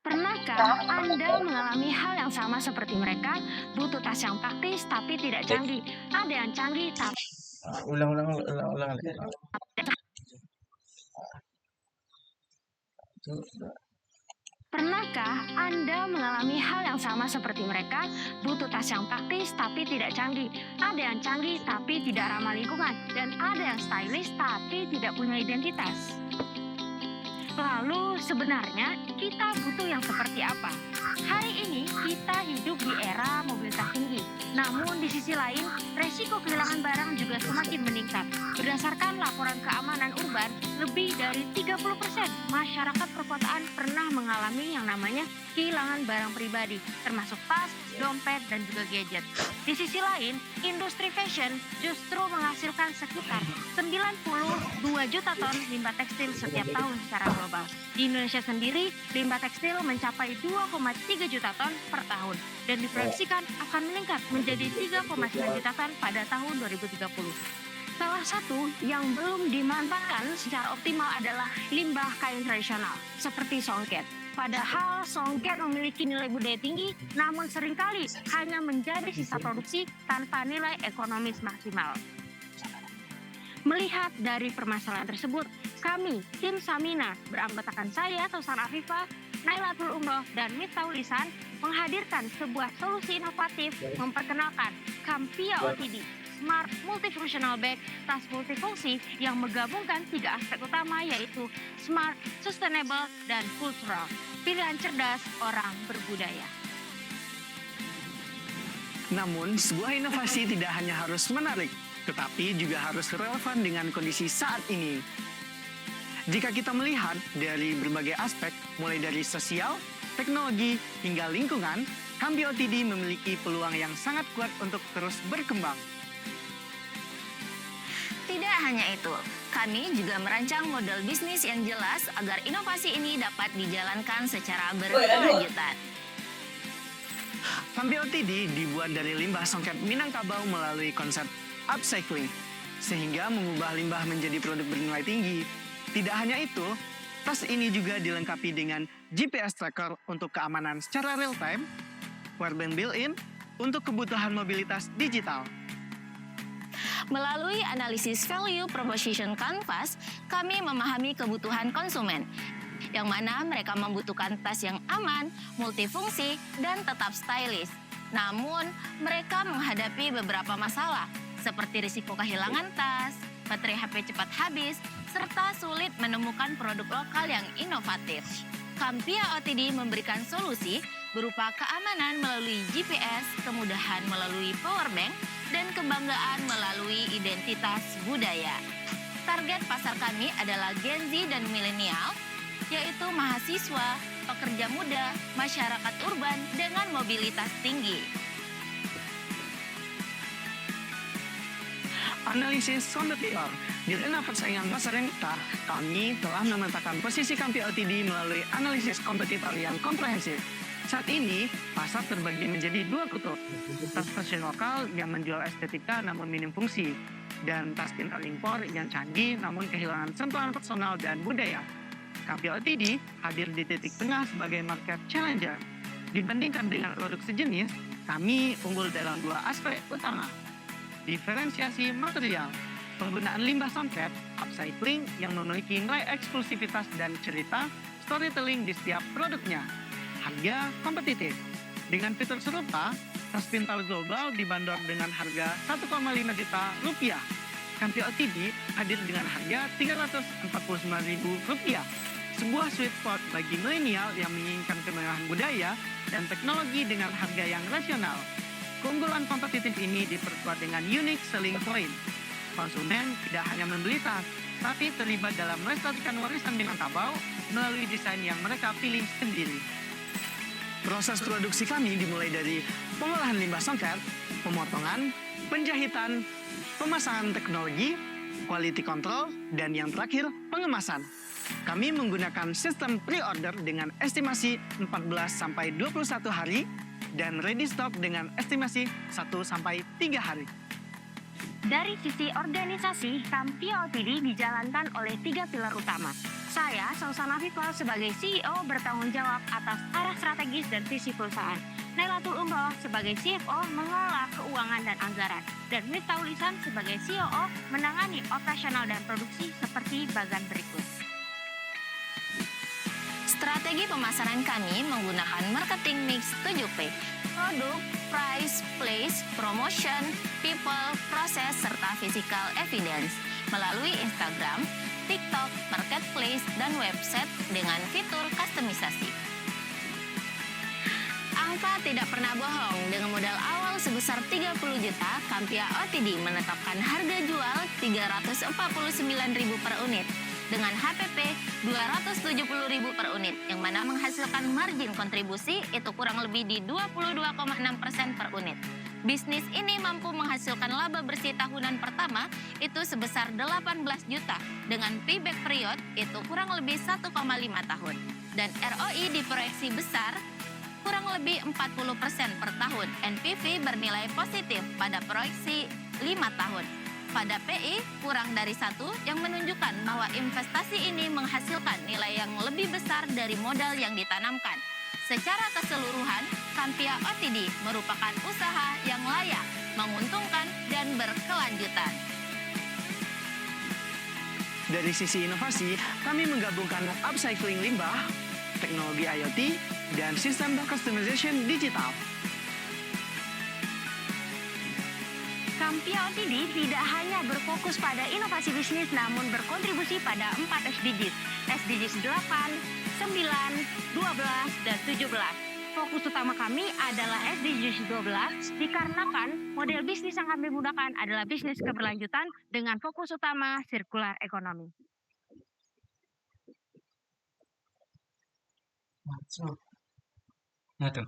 Pernahkah Anda mengalami hal yang sama seperti mereka? Butuh tas yang praktis tapi tidak Cek, canggih. Ada yang canggih tapi ulang. Pernahkah Anda mengalami hal yang sama seperti mereka? Butuh tas yang praktis tapi tidak canggih. Ada yang canggih tapi tidak ramah lingkungan. Dan ada yang stylish tapi tidak punya identitas. Lalu sebenarnya kita butuh yang seperti apa? Hari ini kita hidup di era mobilitas tinggi. Namun di sisi lain, resiko kehilangan barang juga semakin meningkat. Berdasarkan laporan keamanan urban, lebih dari 30% masyarakat perkotaan pernah mengalami yang namanya kehilangan barang pribadi, termasuk tas, dompet, dan juga gadget. Di sisi lain, industri fashion justru menghasilkan sekitar 92 juta ton limbah tekstil setiap tahun secara global. Di Indonesia sendiri, limbah tekstil mencapai 2,3 juta ton per tahun dan diproyeksikan akan meningkat menjadi 3,9 juta ton pada tahun 2030. Salah satu yang belum dimanfaatkan secara optimal adalah limbah kain tradisional, seperti songket. Padahal songket memiliki nilai budaya tinggi, namun seringkali hanya menjadi sisa produksi tanpa nilai ekonomis maksimal. Melihat dari permasalahan tersebut, kami, tim Samina, beranggotakan saya, Tosan Afifah, Nailatul Umroh, dan Miftahul Lisan, menghadirkan sebuah solusi inovatif memperkenalkan Campia OTD, Smart Multifunctional Bag, tas multifungsi yang menggabungkan 3 aspek utama yaitu smart, sustainable, dan cultural. Pilihan cerdas orang berbudaya. Namun, sebuah inovasi tidak hanya harus menarik, tetapi juga harus relevan dengan kondisi saat ini. Jika kita melihat dari berbagai aspek, mulai dari sosial, teknologi, hingga lingkungan, Campia OTD memiliki peluang yang sangat kuat untuk terus berkembang. Tidak hanya itu, kami juga merancang model bisnis yang jelas agar inovasi ini dapat dijalankan secara berkelanjutan. Campia OTD dibuat dari limbah songket Minangkabau melalui konsep upcycling, sehingga mengubah limbah menjadi produk bernilai tinggi. Tidak hanya itu, tas ini juga dilengkapi dengan GPS tracker untuk keamanan secara real-time, powerband built-in untuk kebutuhan mobilitas digital. Melalui analisis value proposition canvas, kami memahami kebutuhan konsumen, yang mana mereka membutuhkan tas yang aman, multifungsi, dan tetap stylish. Namun, mereka menghadapi beberapa masalah, seperti risiko kehilangan tas, baterai HP cepat habis, serta sulit menemukan produk lokal yang inovatif. Campia OTD memberikan solusi berupa keamanan melalui GPS, kemudahan melalui powerbank, dan kebanggaan melalui identitas budaya. Target pasar kami adalah Gen Z dan milenial, yaitu mahasiswa, pekerja muda, masyarakat urban dengan mobilitas tinggi. Analisis kompetitor. Di tengah persaingan pasar yang ketat, kami telah memetakan posisi Campia OTD melalui analisis kompetitor yang komprehensif. Saat ini, pasar terbagi menjadi 2 kutub. Tas fashion lokal yang menjual estetika namun minim fungsi, dan tas pintar impor yang canggih namun kehilangan sentuhan personal dan budaya. Campia OTD hadir di titik tengah sebagai market challenger. Dibandingkan dengan produk sejenis, kami unggul dalam 2 aspek utama. Diferensiasi material, penggunaan limbah songket, upcycling yang memiliki nilai eksklusivitas dan cerita, storytelling di setiap produknya. Harga kompetitif. Dengan fitur serupa, tas pintar global dibanderol dengan harga 1,5 juta rupiah. Campia OTD hadir dengan harga Rp349.000. Sebuah sweet spot bagi milenial yang menginginkan kemewahan budaya dan teknologi dengan harga yang rasional. Keunggulan kompetitif ini diperkuat dengan unique selling point. Konsumen tidak hanya membeli tas, tapi terlibat dalam melestarikan warisan Minangkabau melalui desain yang mereka pilih sendiri. Proses produksi kami dimulai dari pengolahan limbah songket, pemotongan, penjahitan, pemasangan teknologi, quality control, dan yang terakhir, pengemasan. Kami menggunakan sistem pre-order dengan estimasi 14-21 hari dan ready stock dengan estimasi 1-3 hari. Dari sisi organisasi, Kampia OTD dijalankan oleh 3 pilar utama. Saya, Sausana Viva, sebagai CEO bertanggung jawab atas arah strategis dan visi perusahaan. Nailatul Umroh sebagai CFO mengelola keuangan dan anggaran. Dan Miftahul Ihsan sebagai COO menangani operasional dan produksi seperti bagian berikut. Strategi pemasaran kami menggunakan marketing mix 7P, produk, price, place, promotion, people, proses, serta physical evidence melalui Instagram, TikTok, marketplace, dan website dengan fitur kustomisasi. Angka tidak pernah bohong. Dengan modal awal sebesar 30 juta, Kampia OTD menetapkan harga jual 349.000 per unit dengan HPP 270.000 per unit, yang mana menghasilkan margin kontribusi itu kurang lebih di 22,6% per unit. Bisnis ini mampu menghasilkan laba bersih tahunan pertama itu sebesar 18 juta dengan payback period itu kurang lebih 1,5 tahun. Dan ROI diproyeksi besar kurang lebih 40% per tahun. NPV bernilai positif pada proyeksi 5 tahun. Pada PI kurang dari 1 yang menunjukkan bahwa investasi ini menghasilkan nilai yang lebih besar dari modal yang ditanamkan. Secara keseluruhan, Kampia OTD merupakan usaha yang layak, menguntungkan, dan berkelanjutan. Dari sisi inovasi, kami menggabungkan upcycling limbah, teknologi IoT, dan sistem customization digital. Kampia OTD tidak hanya berfokus pada inovasi bisnis namun berkontribusi pada 4 SDGs. SDGs 8, 9, 12, dan 17. Fokus utama kami adalah SDGs 12 dikarenakan model bisnis yang kami gunakan adalah bisnis keberlanjutan dengan fokus utama sirkular ekonomi. Masuk. Nah tuh.